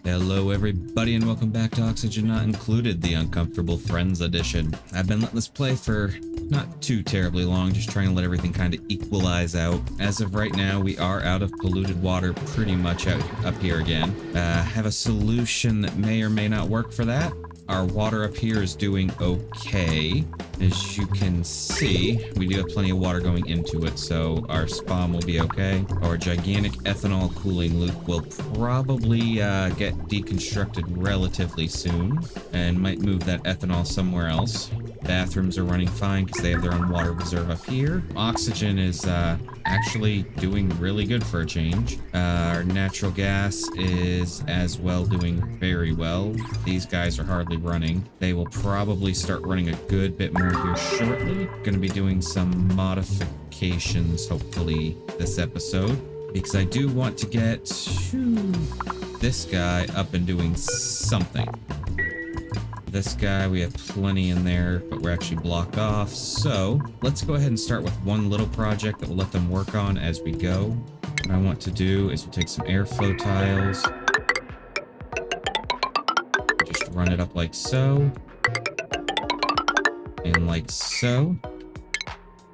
Hello everybody and welcome back to Oxygen Not Included, the Uncomfortable Friends edition. I've been letting this play for not too terribly long, just trying to let everything kind of equalize out. As of right now, we are out of polluted water pretty much up here again. Have a solution that may or may not work for that. Our water up here is doing okay. As you can see, we do have plenty of water going into it, so our spawn will be okay. Our gigantic ethanol cooling loop will probably get deconstructed relatively soon, and might move that ethanol somewhere else. Bathrooms are running fine because they have their own water reserve up here. Oxygen is actually doing really good for a change. Our natural gas is as well doing very well. These guys are hardly running. They will probably start running a good bit more here shortly. Going to be doing some modifications hopefully this episode, because I do want to get this guy up and doing something. This guy, we have plenty in there, but we're actually blocked off. So let's go ahead and start with one little project that we'll let them work on as we go. What I want to do is we'll take some airflow tiles, just run it up like so, and like so.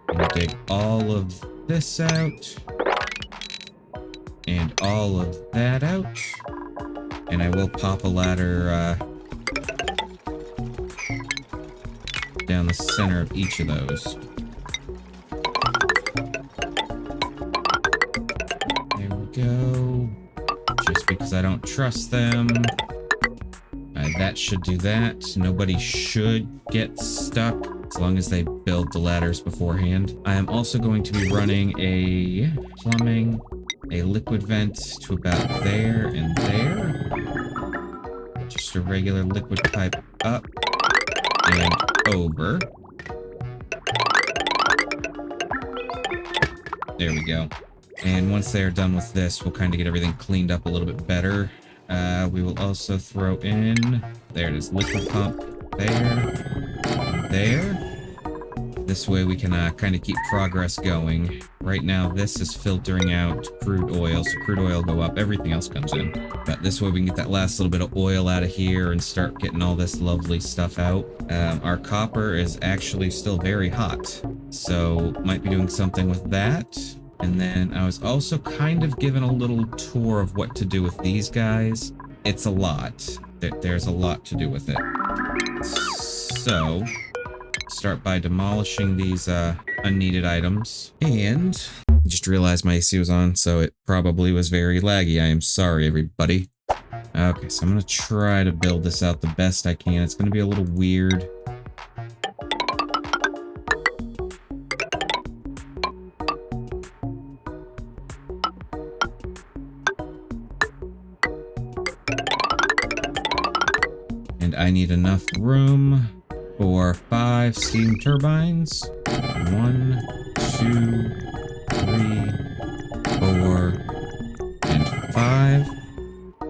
I'm gonna dig all of this out, and all of that out, and I will pop a ladder down the center of each of those. There we go. Just because I don't trust them. That should do that. Nobody should get stuck as long as they build the ladders beforehand. I am also going to be running a plumbing, a liquid vent to about there and there. Just a regular liquid pipe up and over. There we go. And once they're done with this, we'll kind of get everything cleaned up a little bit better. We will also throw in, there it is, liquid pump there, there. This way we can kind of keep progress going. Right now this is filtering out crude oil, so crude oil will go up, everything else comes in. But this way we can get that last little bit of oil out of here and start getting all this lovely stuff out. Our copper is actually still very hot, so might be doing something with that. And then I was also kind of given a little tour of what to do with these guys. It's a lot. There's a lot to do with it. So start by demolishing these unneeded items. And I just realized my AC was on, so it probably was very laggy. I am sorry, everybody. Okay, so I'm gonna try to build this out the best I can. It's gonna be a little weird. And I need enough room for 5 steam turbines. 1, 2, 3, 4, and 5.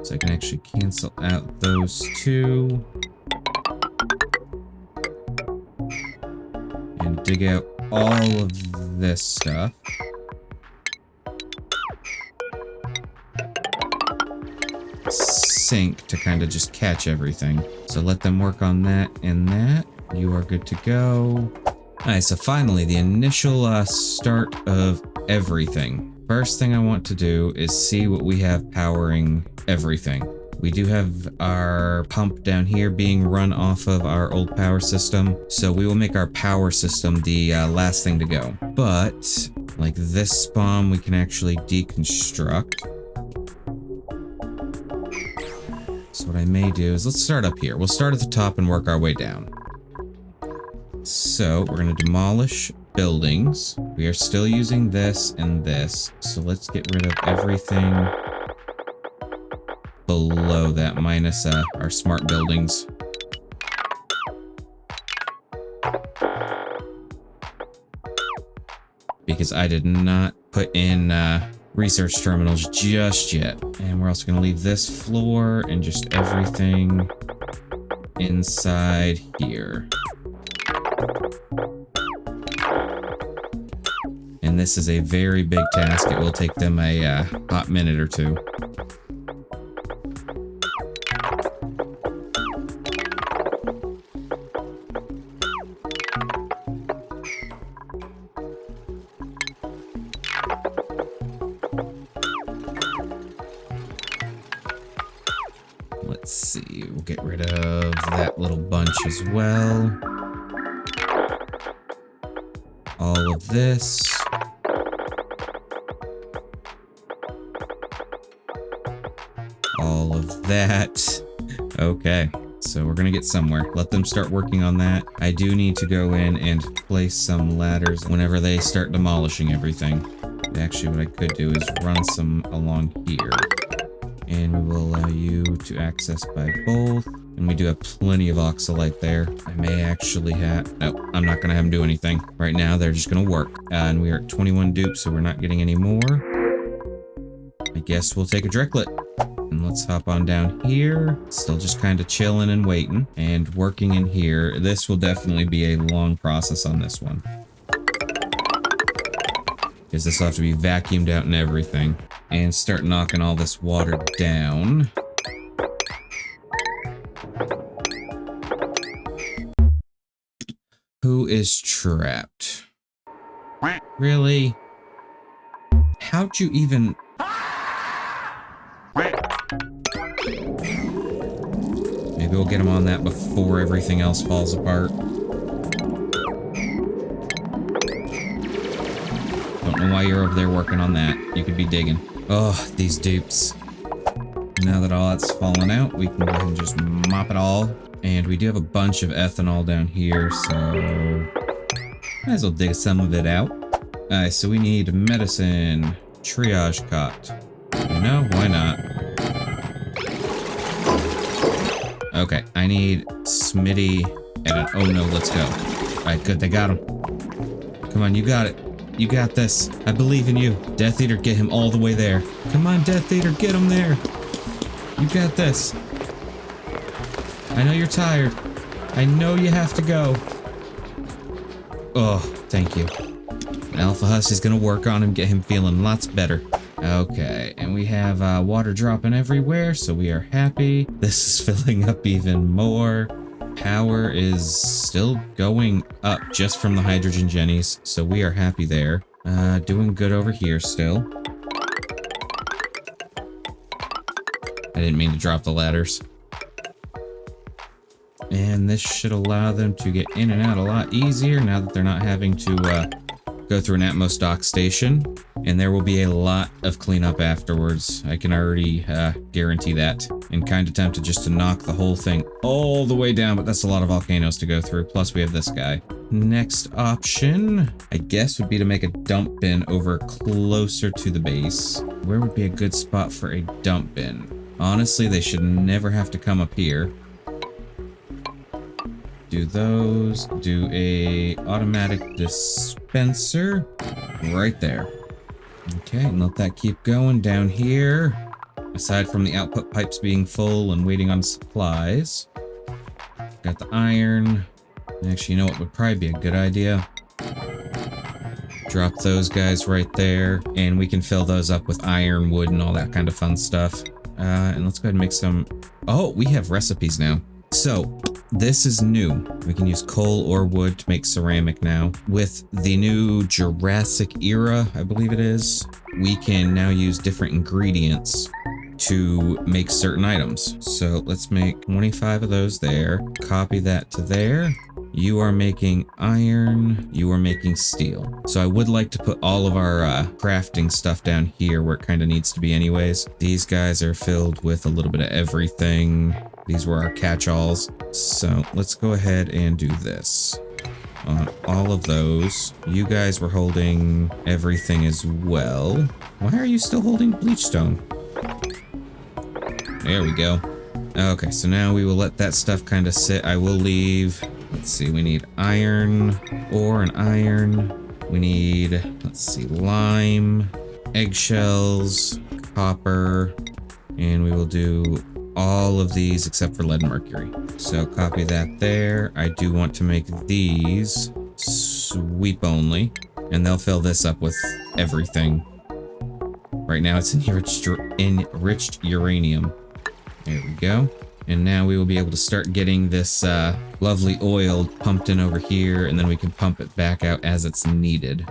So I can actually cancel out those 2. And dig out all of this stuff. Sink to kind of just catch everything. So let them work on that and that. You are good to go. Alright, so finally the initial start of everything. First thing I want to do is see what we have powering everything. We do have our pump down here being run off of our old power system, so we will make our power system the last thing to go. But like this spawn we can actually deconstruct. So what I may do is let's start up here. We'll start at the top and work our way down. So we're going to demolish buildings. We are still using this and this. So let's get rid of everything below that minus our smart buildings. Because I did not put in research terminals just yet. And we're also going to leave this floor and just everything inside here. And this is a very big task. It will take them a hot minute or two. Let's see, we'll get rid of that little bunch as well. All of this. All of that. Okay, so we're gonna get somewhere. Let them start working on that. I do need to go in and place some ladders whenever they start demolishing everything. Actually, what I could do is run some along here. And we will allow you to access by both. And we do have plenty of oxalite there. I may actually have... No, I'm not going to have them do anything. Right now, they're just going to work. And we are at 21 dupes, so we're not getting any more. I guess we'll take a Drecklet. And let's hop on down here. Still just kind of chilling and waiting. And working in here. This will definitely be a long process on this one. Because this will have to be vacuumed out and everything. And start knocking all this water down. Who is trapped? Really? How'd you even... Maybe we'll get him on that before everything else falls apart. Don't know why you're over there working on that. You could be digging. Oh, these dupes. Now that all that's fallen out, we can go ahead and just mop it all. And we do have a bunch of ethanol down here, so... might as well dig some of it out. Alright, so we need medicine. Triage cot. You know, why not? Okay, I need Smitty and oh no, let's go. Alright, good, they got him. Come on, you got it. You got this. I believe in you. Death Eater, get him all the way there. Come on, Death Eater, get him there. You got this. I know you're tired. I know you have to go. Oh, thank you. Alpha Huss is gonna work on him, get him feeling lots better. Okay, and we have water dropping everywhere, so we are happy. This is filling up even more. Power is still going up just from the hydrogen jennies, so we are happy there. Doing good over here still. I didn't mean to drop the ladders. And this should allow them to get in and out a lot easier now that they're not having to go through an Atmos dock station. And there will be a lot of cleanup afterwards. I can already guarantee that. And kind of tempted just to knock the whole thing all the way down, but that's a lot of volcanoes to go through. Plus we have this guy. Next option, I guess, would be to make a dump bin over closer to the base. Where would be a good spot for a dump bin? Honestly, they should never have to come up here. Do those, do a automatic dispenser right there. Okay, and let that keep going down here. Aside from the output pipes being full and waiting on supplies. Got the iron. Actually, you know what would probably be a good idea? Drop those guys right there, and we can fill those up with iron, wood, and all that kind of fun stuff. And let's go ahead and make some... Oh, we have recipes now. So, this is new. We can use coal or wood to make ceramic now. With the new Jurassic era, I believe it is, we can now use different ingredients to make certain items. So let's make 25 of those there. Copy that to there. You are making iron. You are making steel. So I would like to put all of our crafting stuff down here where it kind of needs to be anyways. These guys are filled with a little bit of everything. These were our catch-alls. So let's go ahead and do this. On all of those. You guys were holding everything as well. Why are you still holding bleachstone? There we go. Okay, so now we will let that stuff kind of sit. I will leave... Let's see, we need iron, ore and iron. We need, let's see, lime, eggshells, copper, and we will do all of these except for lead and mercury. So copy that there. I do want to make these sweep only. And they'll fill this up with everything. Right now it's enriched uranium. There we go. And now we will be able to start getting this lovely oil pumped in over here, and then we can pump it back out as it's needed.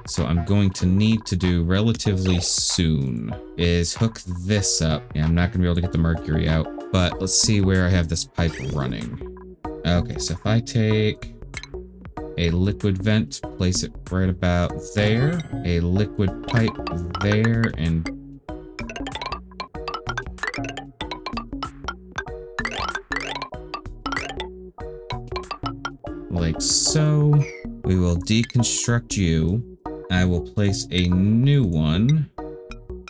So I'm going to need to do relatively soon is hook this up. Yeah, I'm not going to be able to get the mercury out, but let's see where I have this pipe running. Okay, so if I take a liquid vent, place it right about there, a liquid pipe there, and like so. We will deconstruct you. I will place a new one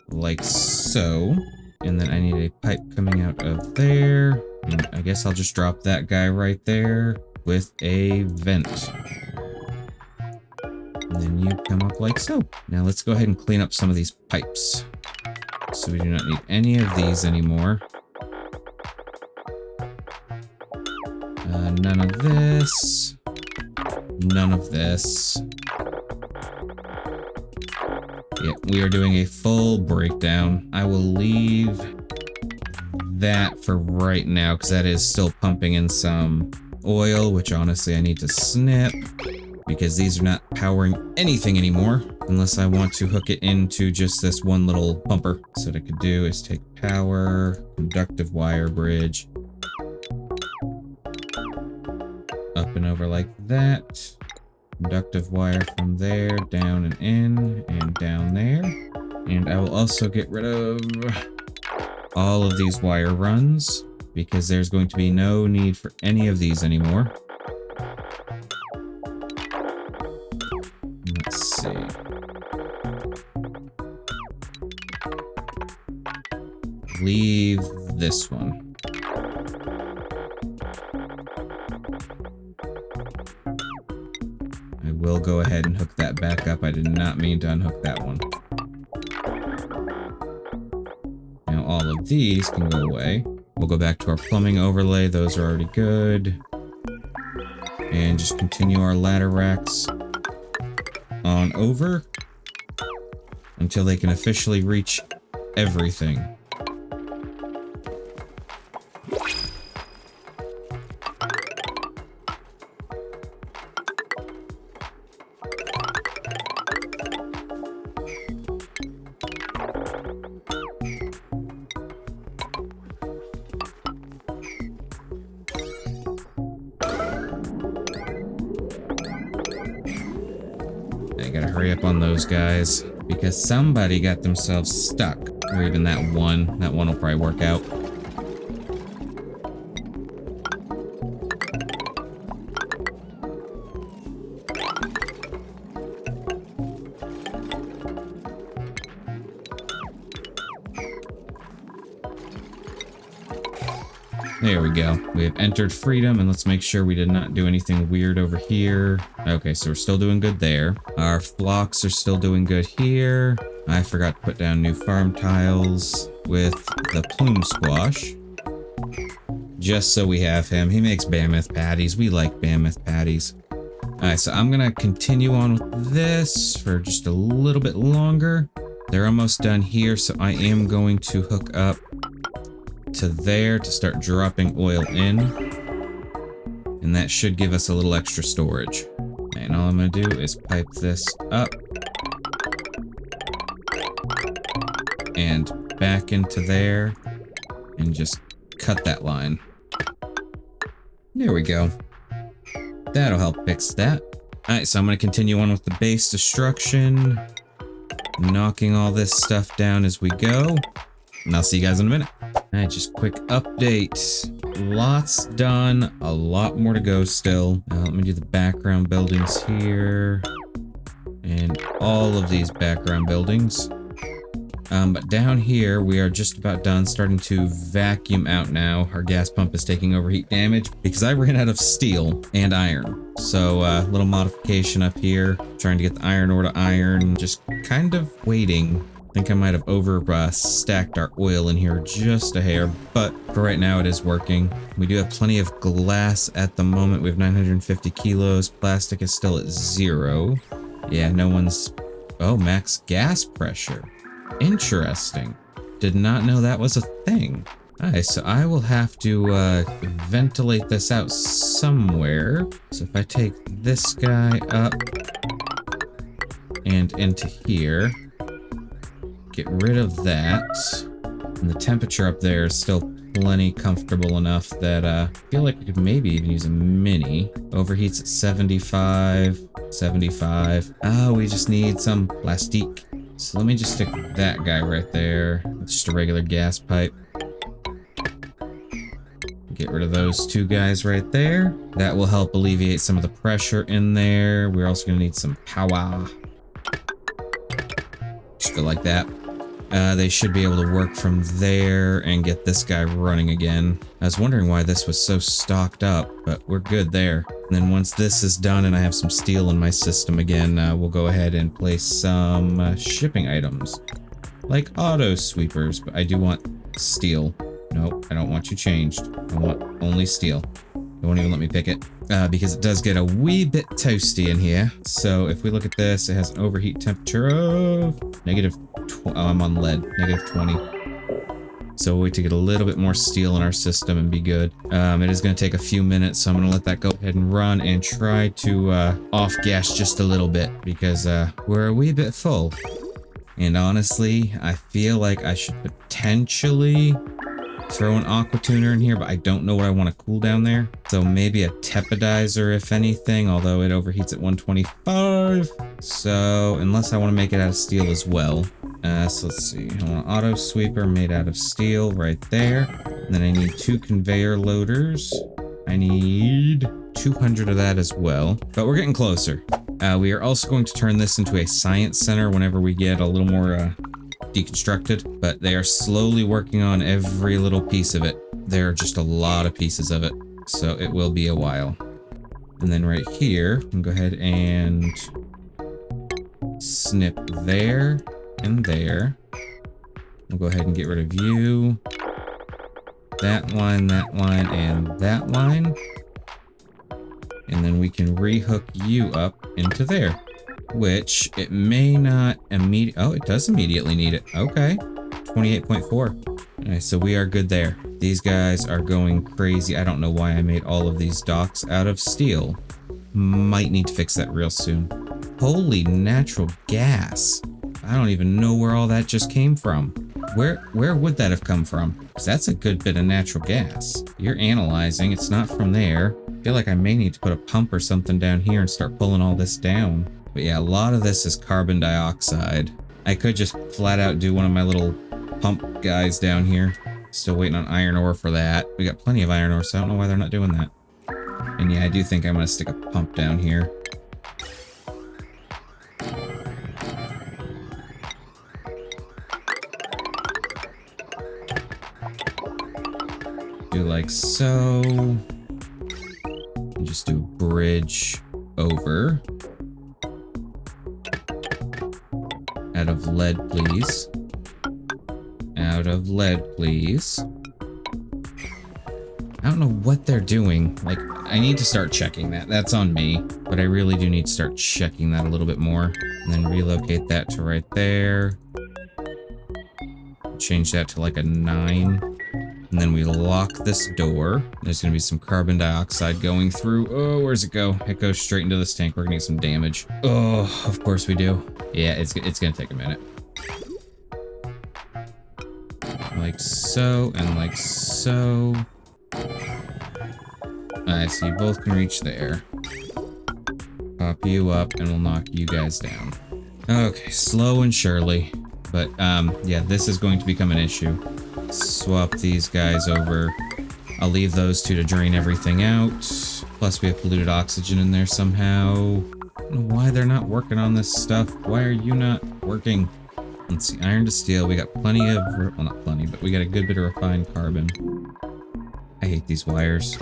like so. And then I need a pipe coming out of there. And I guess I'll just drop that guy right there with a vent. And then you come up like so. Now let's go ahead and clean up some of these pipes. So we do not need any of these anymore. None of this. None of this. Yeah, we are doing a full breakdown. I will leave that for right now because that is still pumping in some oil, which honestly I need to snip because these are not powering anything anymore unless I want to hook it into just this one little pumper. So what I could do is take power, conductive wire bridge, up and over like that. Conductive wire from there, down and in, and down there. And I will also get rid of all of these wire runs because there's going to be no need for any of these anymore. Let's see. Leave this one. I will go ahead and hook that back up. I did not mean to unhook that one. Now all of these can go away. We'll go back to our plumbing overlay. Those are already good. And just continue our ladder racks on over until they can officially reach everything. I gotta hurry up on those guys because somebody got themselves stuck. Or even that one. That one will probably work out. There we go. We have entered freedom, and let's make sure we did not do anything weird over here. Okay, so we're still doing good there. Our flocks are still doing good here. I forgot to put down new farm tiles with the plume squash. Just so we have him. He makes mammoth patties. We like mammoth patties. Alright, so I'm gonna continue on with this for just a little bit longer. They're almost done here, so I am going to hook up to there to start dropping oil in, and that should give us a little extra storage. And all I'm going to do is pipe this up and back into there and just cut that line. There we go. That'll help fix that. Alright, so I'm going to continue on with the base destruction, knocking all this stuff down as we go, and I'll see you guys in a minute. Alright, just quick update. Lots done, a lot more to go still. Let me do the background buildings here. And all of these background buildings. But down here, we are just about done, starting to vacuum out now. Our gas pump is taking overheat damage because I ran out of steel and iron. So a little modification up here, trying to get the iron ore to iron, just kind of waiting. I think I might have stacked our oil in here just a hair, but for right now it is working. We do have plenty of glass at the moment. We have 950 kilos. Plastic is still at 0. Yeah, no one's... Oh, max gas pressure. Interesting. Did not know that was a thing. Alright, so I will have to ventilate this out somewhere. So if I take this guy up and into here, get rid of that. And the temperature up there is still plenty comfortable enough that I feel like we could maybe even use a mini. Overheats at 75, 75. Oh, we just need some plastique. So let me just stick that guy right there. It's just a regular gas pipe. Get rid of those two guys right there. That will help alleviate some of the pressure in there. We're also going to need some power. Just go like that. They should be able to work from there and get this guy running again. I was wondering why this was so stocked up, but we're good there. And then once this is done and I have some steel in my system again, we'll go ahead and place some shipping items. Like auto sweepers, but I do want steel. Nope, I don't want you changed. I want only steel. They won't even let me pick it because it does get a wee bit toasty in here. So if we look at this, it has an overheat temperature of I'm on lead, -20. So we'll wait to get a little bit more steel in our system and be good. It is going to take a few minutes, so I'm going to let that go ahead and run and try to off gas just a little bit because we're a wee bit full. And honestly, I feel like I should potentially throw an aquatuner in here, but I don't know what I want to cool down there. So maybe a tepodizer, if anything, although it overheats at 125. So unless I want to make it out of steel as well. So let's see. I want an auto sweeper made out of steel right there. And then I need 2 conveyor loaders. I need 200 of that as well. But we're getting closer. We are also going to turn this into a science center whenever we get a little more deconstructed, but they are slowly working on every little piece of it. There are just a lot of pieces of it, so it will be a while. And then right here, we can go ahead and snip there and there. We'll go ahead and get rid of you. That line, and that line. And then we can rehook you up into there. Which it may not immediately... Oh, it does immediately need it. Okay. 28.4. Alright, so we are good there. These guys are going crazy. I don't know why I made all of these docks out of steel. Might need to fix that real soon. Holy natural gas. I don't even know where all that just came from. Where would that have come from? Because that's a good bit of natural gas. You're analyzing. It's not from there. I feel like I may need to put a pump or something down here and start pulling all this down. But yeah, a lot of this is carbon dioxide. I could just flat out do one of my little pump guys down here. Still waiting on iron ore for that. We got plenty of iron ore, so I don't know why they're not doing that. And yeah, I do think I'm going to stick a pump down here. Do like so. And just do a bridge over. Out of lead, please. Out of lead, please. I don't know what they're doing. Like, I need to start checking that. That's on me. But I really do need to start checking that a little bit more. And then relocate that to right there. Change that to like a 9. And then we lock this door. There's going to be some carbon dioxide going through. Oh, where's it go? It goes straight into this tank. We're going to get some damage. Oh, of course we do. Yeah, it's going to take a minute. Like so, and like so. Alright, so you both can reach there. Pop you up, and we'll knock you guys down. Okay, slow and surely. But, yeah, this is going to become an issue. Swap these guys over. I'll leave those two to drain everything out. Plus, we have polluted oxygen in there somehow. I don't know why they're not working on this stuff. Why are you not working? Let's see, iron to steel. We got plenty of... Well, not plenty, but we got a good bit of refined carbon. I hate these wires.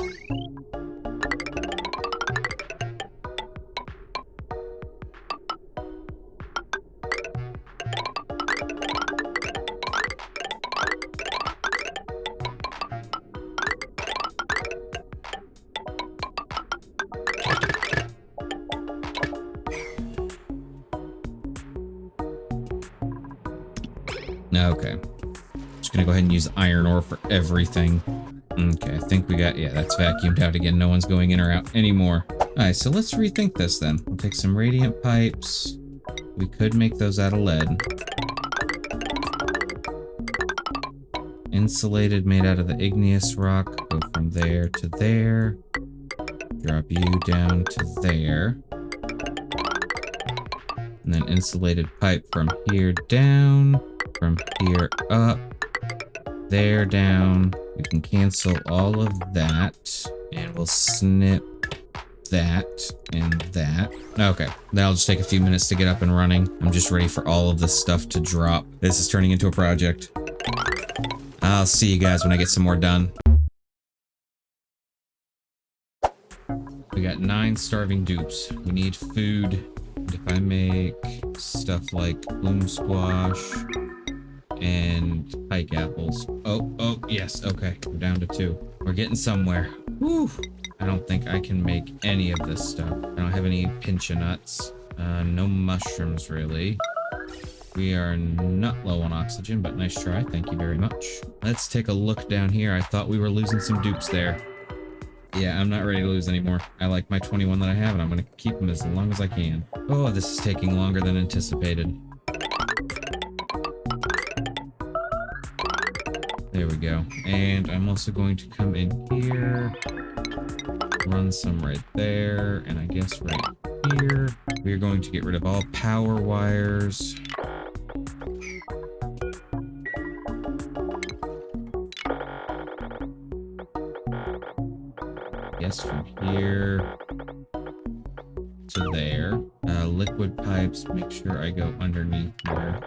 Okay. Just gonna go ahead and use iron ore for everything. Okay, I think we got, yeah, that's vacuumed out again. No one's going in or out anymore. Alright, so let's rethink this then. We'll take some radiant pipes. We could make those out of lead. Insulated, made out of the igneous rock. Go from there to there. Drop you down to there. And then insulated pipe from here down. From here up. There down. We can cancel all of that. And we'll snip that and that. Okay, that'll just take a few minutes to get up and running. I'm just ready for all of this stuff to drop. This is turning into a project. I'll see you guys when I get some more done. We got 9 starving dupes. We need food. And if I make stuff like bloom squash and pike apples. Oh, yes, okay. We're down to 2. We're getting somewhere. Whew. I don't think I can make any of this stuff. I don't have any pincha nuts. No mushrooms, really. We are not low on oxygen, but nice try. Thank you very much. Let's take a look down here. I thought we were losing some dupes there. Yeah, I'm not ready to lose anymore. I like my 21 that I have, and I'm going to keep them as long as I can. Oh, this is taking longer than anticipated. There we go. And I'm also going to come in here, run some right there, and I guess right here. We're going to get rid of all power wires. Yes, from here to there. Liquid pipes, make sure I go underneath there.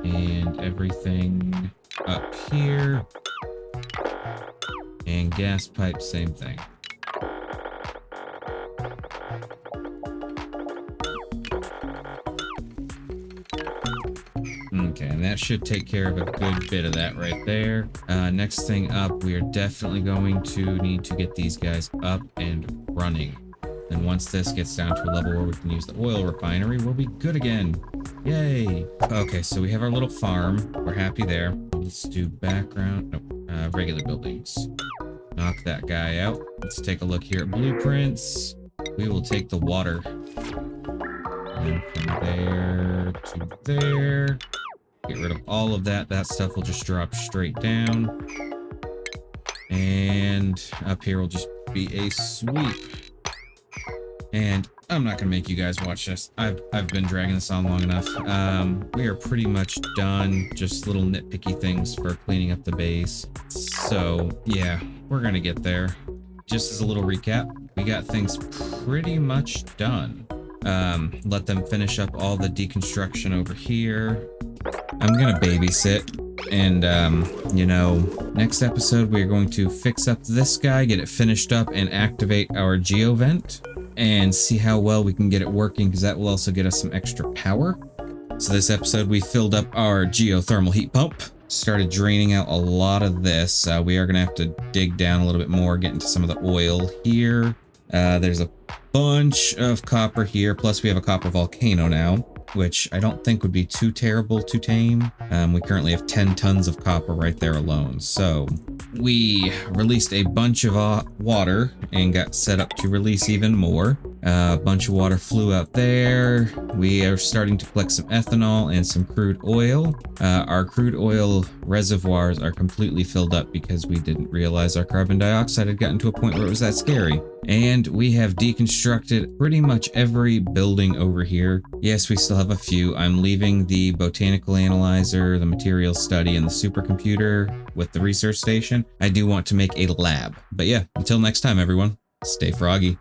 And everything up here. And gas pipe, same thing. Okay, and that should take care of a good bit of that right there. Next thing up, we are definitely going to need to get these guys up and running. And once this gets down to a level where we can use the oil refinery, we'll be good again. Yay! Okay, so we have our little farm. We're happy there. Let's do background, no, regular buildings. Knock that guy out. Let's take a look here at blueprints. We will take the water. And from there to there. Get rid of all of that. That stuff will just drop straight down. And up here will just be a sweep. And I'm not gonna make you guys watch this. I've been dragging this on long enough. We are pretty much done. Just little nitpicky things for cleaning up the base. So yeah, we're gonna get there. Just as a little recap, we got things pretty much done. Let them finish up all the deconstruction over here. I'm gonna babysit, and you know, next episode we're going to fix up this guy, get it finished up, and activate our geo vent and see how well we can get it working, because that will also get us some extra power. So this episode we filled up our geothermal heat pump, started draining out a lot of this. We are gonna have to dig down a little bit more, get into some of the oil here. There's a bunch of copper here, plus we have a copper volcano now, which I don't think would be too terrible to tame. We currently have 10 tons of copper right there alone. So we released a bunch of water and got set up to release even more. A bunch of water flew out there. We are starting to collect some ethanol and some crude oil. Our crude oil reservoirs are completely filled up because we didn't realize our carbon dioxide had gotten to a point where it was that scary. And we have deconstructed pretty much every building over here. Yes, we still have a few. I'm leaving the botanical analyzer, the material study, and the supercomputer with the research station. I do want to make a lab. But yeah, until next time, everyone, stay froggy.